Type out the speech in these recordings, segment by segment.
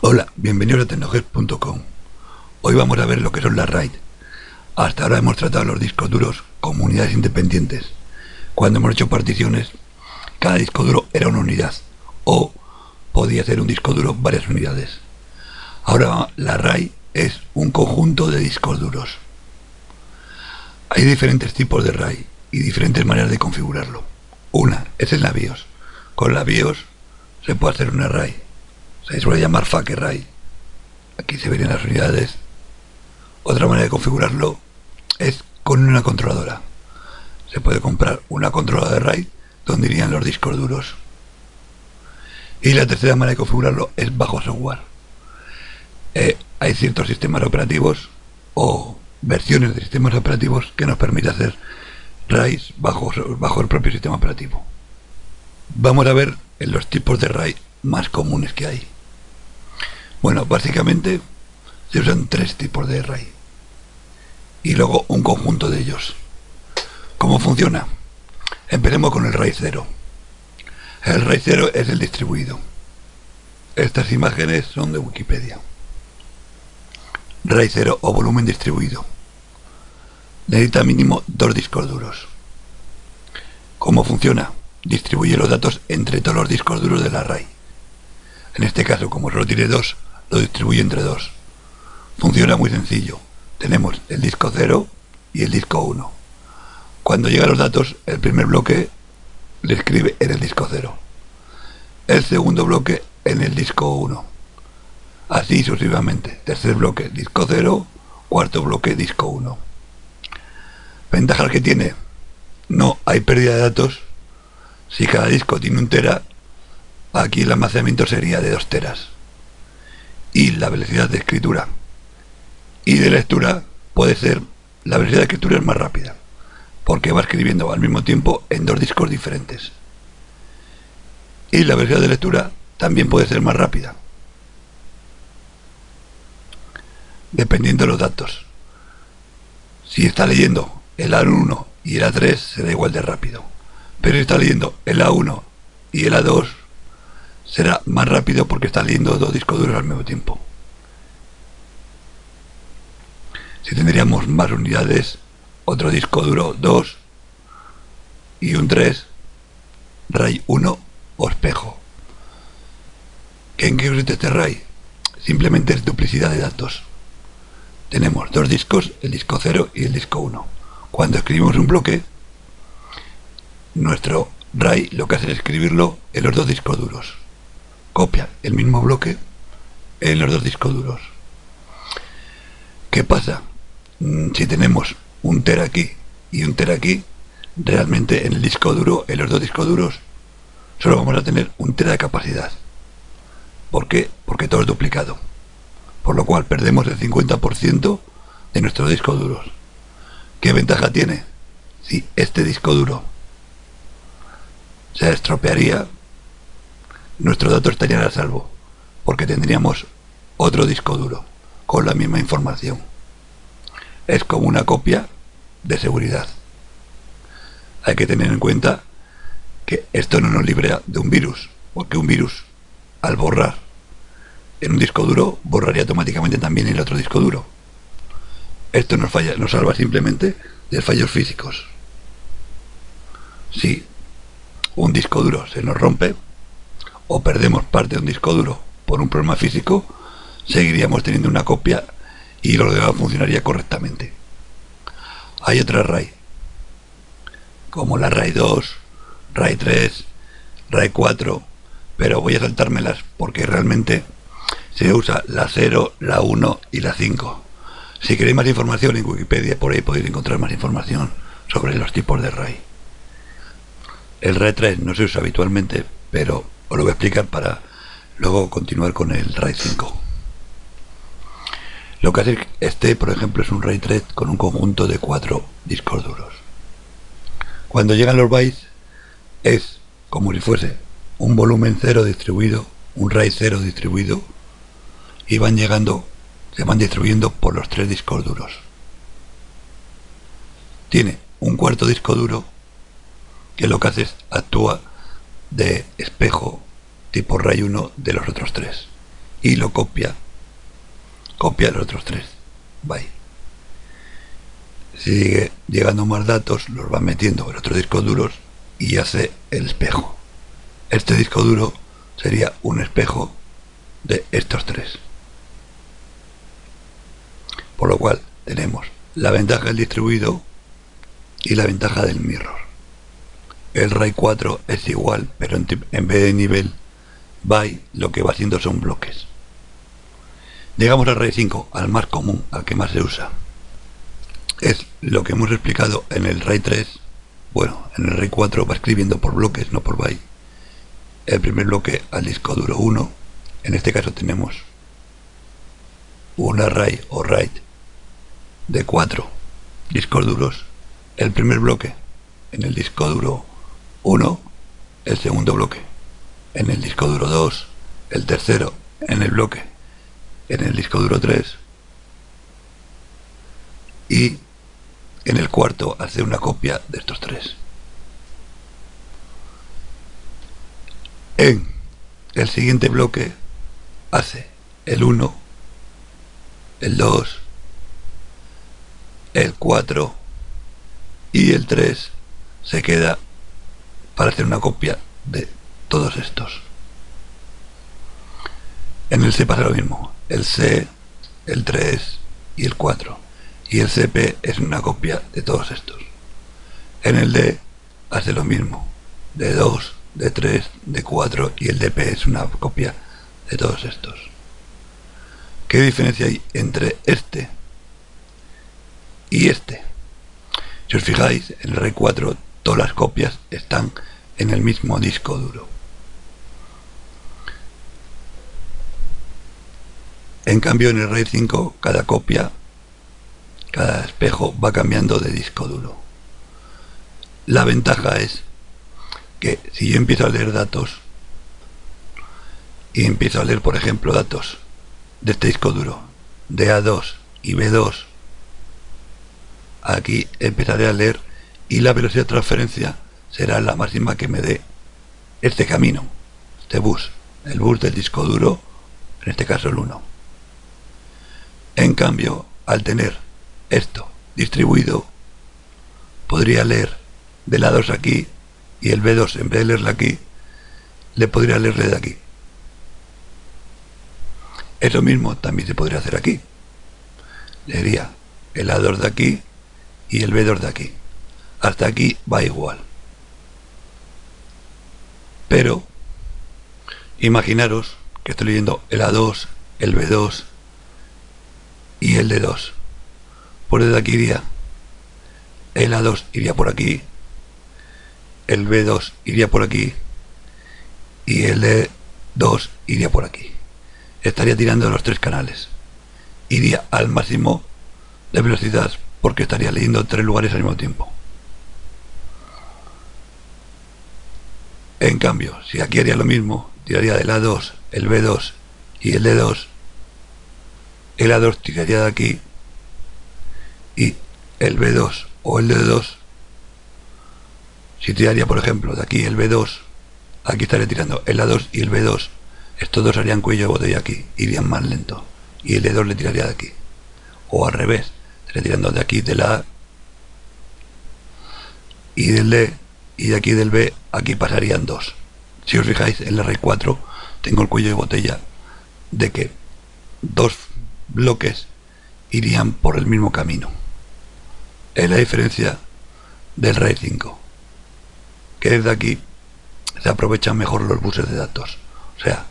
Hola, bienvenidos a tecnogeek.com. Hoy vamos a ver lo que son las RAID. Hasta ahora hemos tratado los discos duros como unidades independientes. Cuando hemos hecho particiones, cada disco duro era una unidad, o podía ser un disco duro varias unidades. Ahora la RAID es un conjunto de discos duros. Hay diferentes tipos de RAID y diferentes maneras de configurarlo. Una es en la BIOS. Con la BIOS se puede hacer una RAID. Se suele llamar FAT RAID. Aquí se ven las unidades. Otra manera de configurarlo es con una controladora. Se puede comprar una controladora de RAID donde irían los discos duros. Y la tercera manera de configurarlo es bajo software. Hay ciertos sistemas operativos o versiones de sistemas operativos que nos permiten hacer RAIDs bajo el propio sistema operativo. Vamos a ver los tipos de RAID más comunes que hay. Bueno, básicamente se usan tres tipos de RAID y luego un conjunto de ellos. ¿Cómo funciona? Empecemos con el RAID 0. El RAID 0 es el distribuido. Estas imágenes son de Wikipedia. RAID 0 o volumen distribuido. Necesita mínimo 2 discos duros. ¿Cómo funciona? Distribuye los datos entre todos los discos duros de la RAID. En este caso, como solo tiene 2, lo distribuye entre 2. Funciona muy sencillo. Tenemos el disco 0 y el disco 1. Cuando llegan los datos, el primer bloque le escribe en el disco 0. El segundo bloque en el disco 1. Así sucesivamente. Tercer bloque, disco 0. Cuarto bloque, disco 1. ¿Ventajas que tiene? No hay pérdida de datos. Si cada disco tiene 1 tera, aquí el almacenamiento sería de 2 teras. Y la velocidad de escritura y de lectura puede ser, la velocidad de escritura es más rápida, porque va escribiendo al mismo tiempo en 2 discos diferentes. Y la velocidad de lectura también puede ser más rápida, dependiendo de los datos. Si está leyendo el A1 y el A3 será igual de rápido, pero si está leyendo el A1 y el A2 será más rápido porque está leyendo 2 discos duros al mismo tiempo. Si tendríamos más unidades, otro disco duro 2 y un 3, RAID 1 o espejo. ¿En qué consiste este RAID? Simplemente es duplicidad de datos. Tenemos 2 discos, el disco 0 y el disco 1. Cuando escribimos un bloque, nuestro RAID lo que hace es escribirlo en los 2 discos duros. Copia el mismo bloque en los 2 discos duros. ¿Qué pasa? Si tenemos 1 tera aquí y 1 tera aquí, realmente en el disco duro, en los 2 discos duros, solo vamos a tener 1 tera de capacidad. ¿Por qué? Porque todo es duplicado. Por lo cual perdemos el 50% de nuestros discos duros. ¿Qué ventaja tiene? Si este disco duro se estropearía, nuestros datos estarían a salvo, porque tendríamos otro disco duro con la misma información. Es como una copia de seguridad. Hay que tener en cuenta que esto no nos libra de un virus, porque un virus, al borrar en un disco duro, borraría automáticamente también el otro disco duro. Esto nos salva simplemente de fallos físicos. Si un disco duro se nos rompe o perdemos parte de un disco duro por un problema físico, seguiríamos teniendo una copia y lo demás funcionaría correctamente. Hay otras RAID, como la RAID 2, RAID 3, RAID 4, pero voy a saltármelas porque realmente se usa la 0, la 1 y la 5. Si queréis más información en Wikipedia, por ahí podéis encontrar más información sobre los tipos de RAID. El RAID 3 no se usa habitualmente, pero os lo voy a explicar para luego continuar con el RAID 5. Lo que hace por ejemplo, es un RAID 3 con un conjunto de 4 discos duros. Cuando llegan los bytes, es como si fuese un volumen 0 distribuido, un RAID 0 distribuido, y se van distribuyendo por los 3 discos duros. Tiene un cuarto disco duro que lo que hace es actúa de espejo tipo RAID 1 de los otros 3. y lo copia los otros 3 bytes. Sigue llegando más datos, los va metiendo en otros discos duros y hace el espejo. Este disco duro sería un espejo de estos 3. Por lo cual tenemos la ventaja del distribuido y la ventaja del mirror. El RAID 4 es igual, pero en vez de nivel byte, lo que va haciendo son bloques. Llegamos al RAID 5, al más común, al que más se usa. Es lo que hemos explicado en el RAID 3. Bueno, en el RAID 4 va escribiendo por bloques, no por byte. El primer bloque al disco duro 1. En este caso tenemos un array o RAID de 4 discos duros. El primer bloque en el disco duro 1, el segundo bloque en el disco duro 2, el tercero en el bloque en el disco duro 3 y en el cuarto hace una copia de estos 3. En el siguiente bloque hace el 1, el 2, el 4 y el 3 se queda para hacer una copia de todos estos. En el C pasa lo mismo, el C, el 3 y el 4, y el CP es una copia de todos estos. En el D hace lo mismo, de 2, de 3, de 4, y el DP es una copia de todos estos. ¿Qué diferencia hay entre este y este? Si os fijáis, en el RAID 4 todas las copias están en el mismo disco duro. En cambio, en el RAID 5 cada copia, cada espejo va cambiando de disco duro. La ventaja es que si yo empiezo a leer datos y empiezo a leer, por ejemplo, datos de este disco duro de A2 y B2, aquí empezaré a leer y la velocidad de transferencia será la máxima que me dé este camino, este bus, el bus del disco duro, en este caso el 1. En cambio, al tener esto distribuido, podría leer del A2 aquí y el B2, en vez de leerle aquí, le podría leerle de aquí. Eso mismo también se podría hacer aquí. Leería el A2 de aquí y el B2 de aquí. Hasta aquí va igual. Pero imaginaros que estoy leyendo el A2, el B2 y el D2. Pues desde aquí iría el A2 iría por aquí, el B2 iría por aquí y el D2 iría por aquí. Estaría tirando los 3 canales. Iría al máximo de velocidad porque estaría leyendo 3 lugares al mismo tiempo. En cambio, si aquí haría lo mismo, tiraría del A2, el B2 y el D2, el A2 tiraría de aquí y el B2 o el D2, si tiraría por ejemplo de aquí el B2, aquí estaría tirando el A2 y el B2, estos dos harían cuello de botella aquí, irían más lento y el D2 le tiraría de aquí, o al revés, estaría tirando de aquí de la A y del D, y de aquí del B, aquí pasarían 2. Si os fijáis, en el RAID 4 tengo el cuello de botella de que 2 bloques irían por el mismo camino. Es la diferencia del RAID 5, que desde aquí se aprovechan mejor los buses de datos, o sea,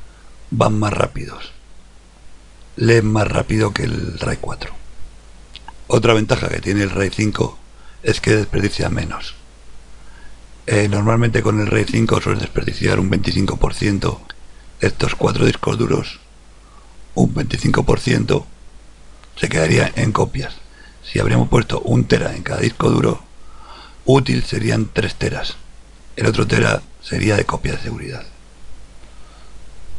van más rápidos, leen más rápido que el RAID 4. Otra ventaja que tiene el RAID 5 es que desperdicia menos. Normalmente con el RAID 5 suele desperdiciar un 25% de estos 4 discos duros, un 25% se quedaría en copias. Si habríamos puesto 1 tera en cada disco duro, útil serían 3 teras. El otro tera sería de copia de seguridad.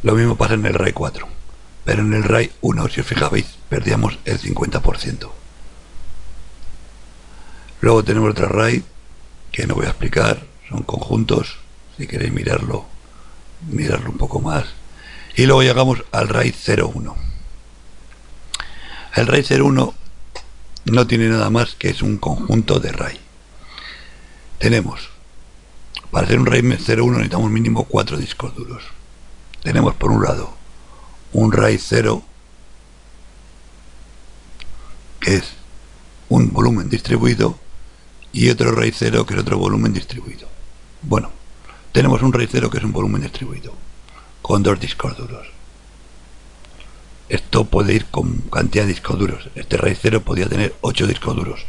Lo mismo pasa en el RAID 4, pero en el RAID 1, si os fijabais, perdíamos el 50%. Luego tenemos otra RAID que no voy a explicar, son conjuntos, si queréis mirarlo un poco más. Y luego llegamos al RAID 01. El RAID 01 no tiene nada más que es un conjunto de RAID. Tenemos, para hacer un RAID 01 necesitamos mínimo 4 discos duros. Tenemos por un lado un RAID 0, que es un volumen distribuido, y otro RAID 0 que es otro volumen distribuido. Bueno, tenemos un RAID 0 que es un volumen distribuido con 2 discos duros. Esto puede ir con cantidad de discos duros. Este RAID 0 podría tener 8 discos duros,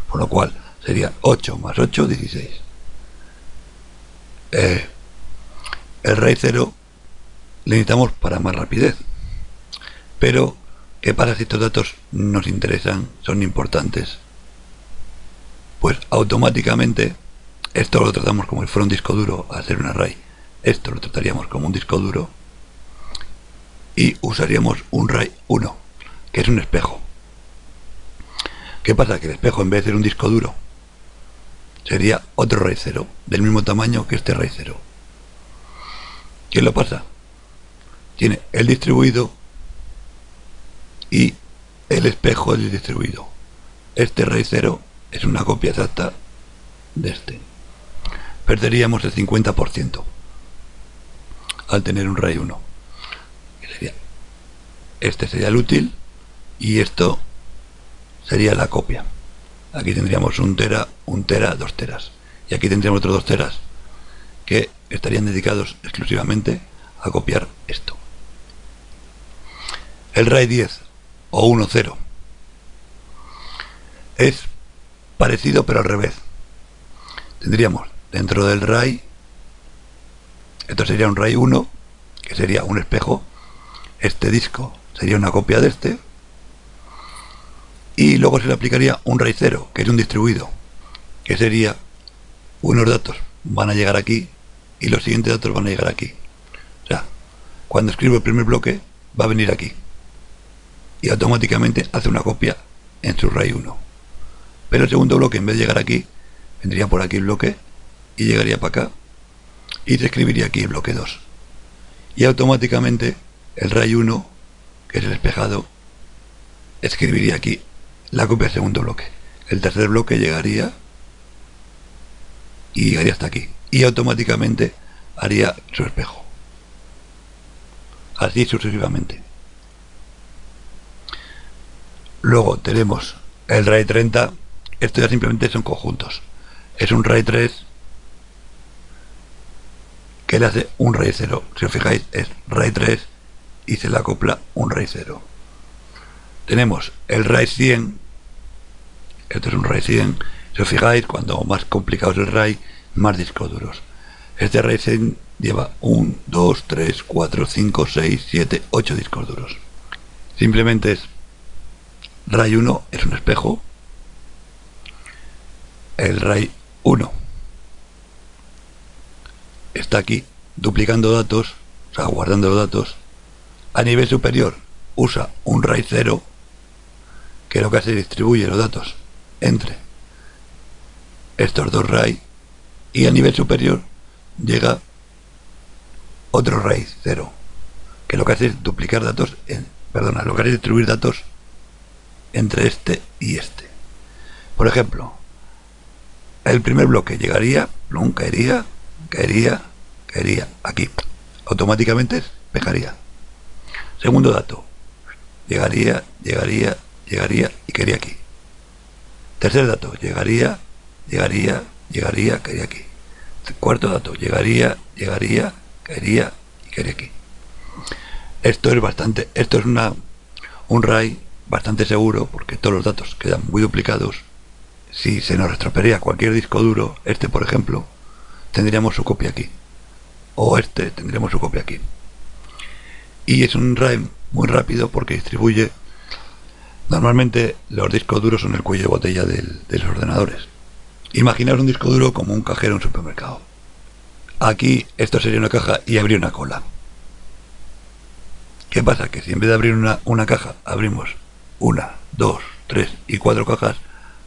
por lo cual sería 8 más 8, 16. El RAID 0 le necesitamos para más rapidez, pero ¿qué pasa si estos datos nos interesan, son importantes? Pues automáticamente esto lo tratamos como si fuera un disco duro al ser un array. Esto lo trataríamos como un disco duro y usaríamos un RAID 1, que es un espejo. ¿Qué pasa? Que el espejo, en vez de ser un disco duro, sería otro RAID 0 del mismo tamaño que este RAID 0. ¿Qué lo pasa? Tiene el distribuido y el espejo del distribuido. Este RAID 0 es una copia exacta de este. Perderíamos el 50% al tener un RAID 1. Este sería el útil y esto sería la copia. Aquí tendríamos 1 tera, 1 tera, 2 teras. Y aquí tendríamos otros 2 teras que estarían dedicados exclusivamente a copiar esto. El RAID 10 o 1.0 es parecido pero al revés. Tendríamos dentro del RAID, esto sería un RAID 1, que sería un espejo. Este disco sería una copia de este, y luego se le aplicaría un RAID 0, que es un distribuido, que sería unos datos van a llegar aquí y los siguientes datos van a llegar aquí. O sea, cuando escribo el primer bloque va a venir aquí y automáticamente hace una copia en su RAID 1, pero el segundo bloque, en vez de llegar aquí, vendría por aquí el bloque y llegaría para acá y se escribiría aquí el bloque 2, y automáticamente el RAID 1, que es el espejado, escribiría aquí la copia del segundo bloque. El tercer bloque llegaría y llegaría hasta aquí y automáticamente haría su espejo, así sucesivamente. Luego tenemos el RAID 30. Esto ya simplemente son conjuntos. Es un RAID 3 que le hace un RAID 0. Si os fijáis, es RAID 3 y se le acopla un RAID 0. Tenemos el RAID 100. Esto es un RAID 100. Si os fijáis, cuando más complicado es el RAID, más discos duros. Este RAID 100 lleva 1, 2, 3, 4, 5, 6, 7, 8 discos duros. Simplemente es RAID 1 es un espejo. El RAID 1 está aquí duplicando datos, o sea, guardando los datos. A nivel superior usa un RAID 0, que lo que hace es distribuye los datos entre estos dos RAID, y a nivel superior llega otro RAID 0, que lo que hace es duplicar datos, lo que hace es distribuir datos entre este y este. Por ejemplo, el primer bloque llegaría, caería aquí, automáticamente pegaría. Segundo dato, llegaría y caería aquí. Tercer dato, llegaría, caería aquí. Cuarto dato, llegaría, caería y caería aquí. Esto es un RAID bastante seguro, porque todos los datos quedan muy duplicados. Si se nos estropearía cualquier disco duro, este por ejemplo, tendríamos su copia aquí, o este tendríamos su copia aquí. Y es un RAID muy rápido porque distribuye. Normalmente los discos duros son el cuello de botella de los ordenadores. Imaginaos un disco duro como un cajero en un supermercado. Aquí esto sería una caja y habría una cola. ¿Qué pasa? Que si en vez de abrir una caja abrimos 1, 2, 3 y 4 cajas,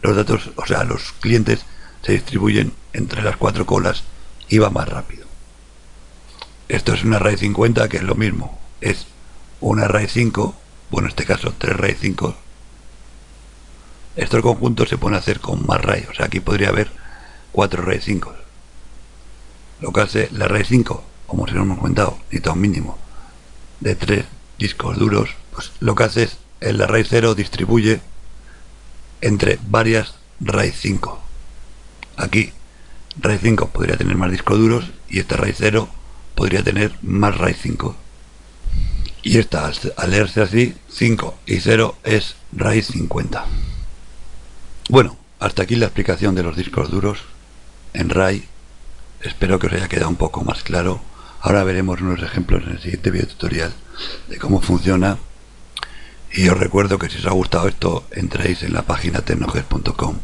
los datos, o sea, los clientes se distribuyen entre las 4 colas y va más rápido. Esto es una RAID 50, que es lo mismo. es una RAID 5, bueno, en este caso 3 RAID 5. Estos conjuntos se pueden hacer con más RAID, o sea, aquí podría haber 4 RAID 5. Lo que hace la RAID 5, como se nos hemos comentado, necesita un mínimo de 3 discos duros, pues lo que hace es en la RAID 0 distribuye entre varias RAID 5. Aquí RAID 5 podría tener más discos duros y esta RAID 0 podría tener más RAID 5. Y esta, al leerse así, 5 y 0 es RAID 50. Bueno, hasta aquí la explicación de los discos duros en RAID. Espero que os haya quedado un poco más claro. Ahora veremos unos ejemplos en el siguiente video tutorial de cómo funciona. Y os recuerdo que si os ha gustado esto, entréis en la página tecnoger.com